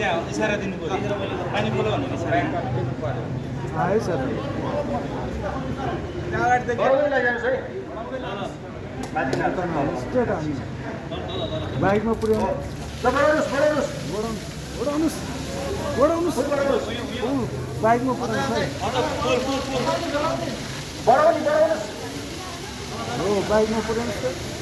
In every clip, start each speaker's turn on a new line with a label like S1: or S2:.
S1: त्यहाँ इसारा दिनु पर्यो पानी खोलो भनेर इसारा
S2: आयो सर स्ट्रेट हामी बाइकमा पुर्याउनुहोस् बाइकमा पुर्याउनुहोस् हो बाइकमा पुर्याउनुहोस्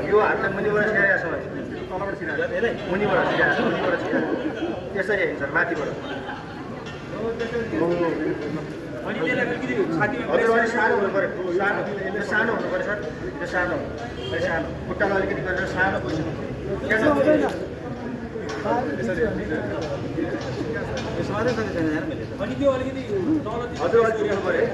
S3: यो हातले मुनिबाट मुनिबाट त्यसरी हिँड्छ माथिबाट अलिक सानो हुनु पऱ्यो सानो हुनु पऱ्यो सर त्यो सानो खुट्टामा अलिकति गरेर सानो पोजिसन हजुर अलिक उठ्नु पऱ्यो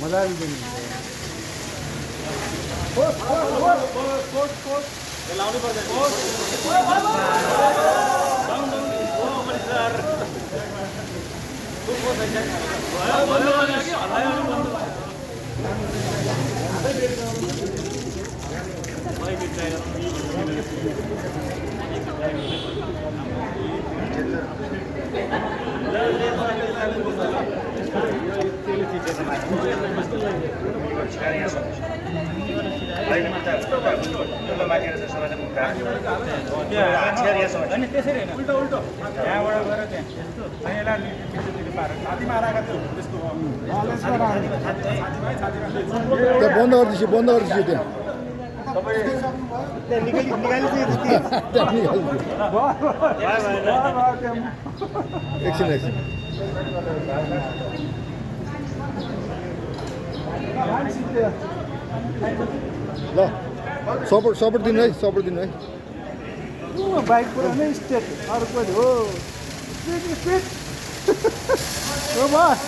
S2: मजाले दिनु
S1: लाउनु पर्दैन त्यसरी होइन उल्टो उल्टो यहाँबाट गएर त्यहाँ
S2: बन्द गरिदिन्छु त्यहाँ एकछिन ल सपोर्ट दिनु है बाइक पुऱ्याउनै स्टेट अर्को हो स्पिड हो बस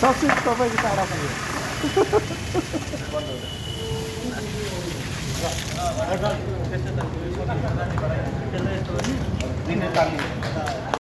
S2: सक्सेस तपाईँको टाढा पुग्यो